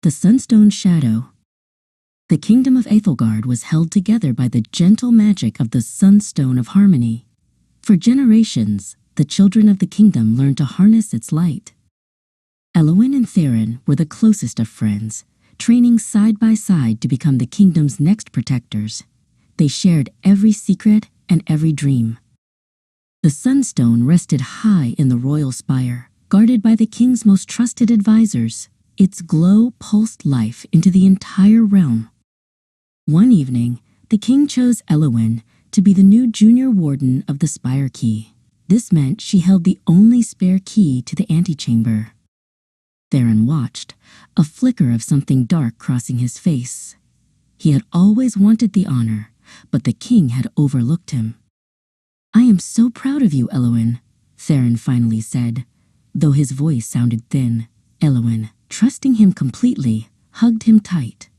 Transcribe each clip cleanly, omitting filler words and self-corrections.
The Sunstone Shadow. The kingdom of Ethelgard was held together by the gentle magic of the Sunstone of Harmony. For generations, the children of the kingdom learned to harness its light. Elwyn and Theron were the closest of friends, training side by side to become the kingdom's next protectors. They shared every secret and every dream. The Sunstone rested high in the royal spire, guarded by the king's most trusted advisors. Its glow pulsed life into the entire realm. One evening, the king chose Elwyn to be the new junior warden of the spire key. This meant she held the only spare key to the antechamber. Theron watched, a flicker of something dark crossing his face. He had always wanted the honor, but the king had overlooked him. "I am so proud of you, Elwyn," Theron finally said, though his voice sounded thin. Elwyn, trusting him completely, hugged him tight.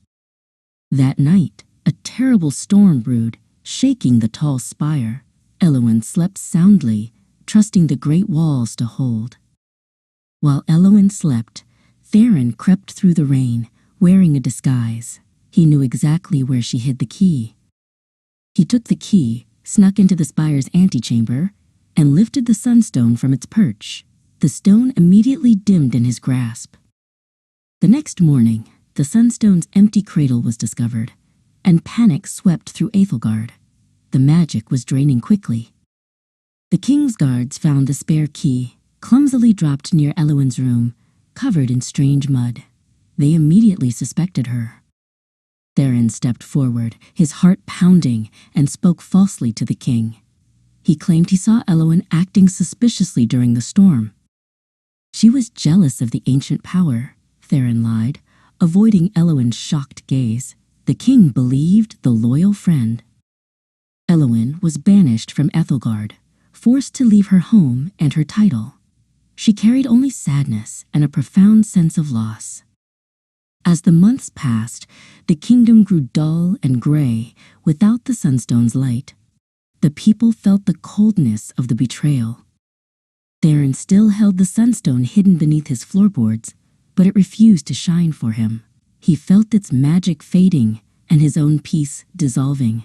That night, a terrible storm brewed, shaking the tall spire. Elwyn slept soundly, trusting the great walls to hold. While Elwyn slept, Theron crept through the rain, wearing a disguise. He knew exactly where she hid the key. He took the key, snuck into the spire's antechamber, and lifted the Sunstone from its perch. The stone immediately dimmed in his grasp. The next morning, the Sunstone's empty cradle was discovered, and panic swept through Ethelgard. The magic was draining quickly. The king's guards found the spare key, clumsily dropped near Elwyn's room, covered in strange mud. They immediately suspected her. Theron stepped forward, his heart pounding, and spoke falsely to the king. He claimed he saw Elwyn acting suspiciously during the storm. She was jealous of the ancient power, Theron lied, avoiding Elwyn's shocked gaze. The king believed the loyal friend. Elwyn was banished from Ethelgard, forced to leave her home and her title. She carried only sadness and a profound sense of loss. As the months passed, the kingdom grew dull and gray without the Sunstone's light. The people felt the coldness of the betrayal. Theron still held the Sunstone hidden beneath his floorboards, but it refused to shine for him. He felt its magic fading and his own peace dissolving.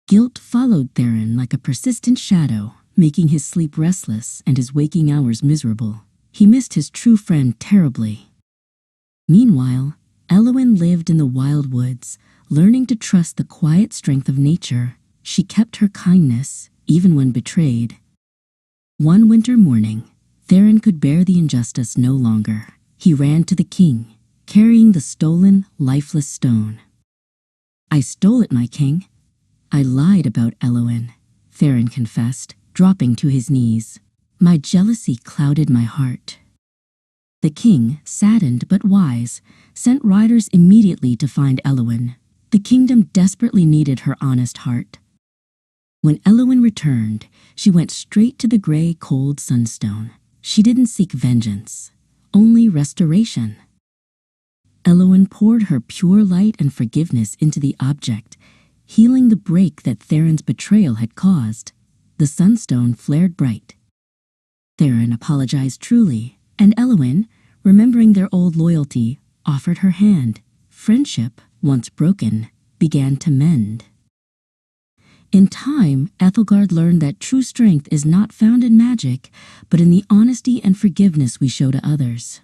Guilt followed Theron like a persistent shadow, making his sleep restless and his waking hours miserable. He missed his true friend terribly. Meanwhile, Elwyn lived in the wild woods, learning to trust the quiet strength of nature. She kept her kindness, even when betrayed. One winter morning, Theron could bear the injustice no longer. He ran to the king, carrying the stolen, lifeless stone. "I stole it, my king. I lied about Elwyn," Theron confessed, dropping to his knees. "My jealousy clouded my heart." The king, saddened but wise, sent riders immediately to find Elwyn. The kingdom desperately needed her honest heart. When Elwyn returned, she went straight to the gray, cold Sunstone. She didn't seek vengeance, only restoration. Elwyn poured her pure light and forgiveness into the object, healing the break that Theron's betrayal had caused. The Sunstone flared bright. Theron apologized truly, and Elwyn, remembering their old loyalty, offered her hand. Friendship, once broken, began to mend. In time, Ethelgard learned that true strength is not found in magic, but in the honesty and forgiveness we show to others.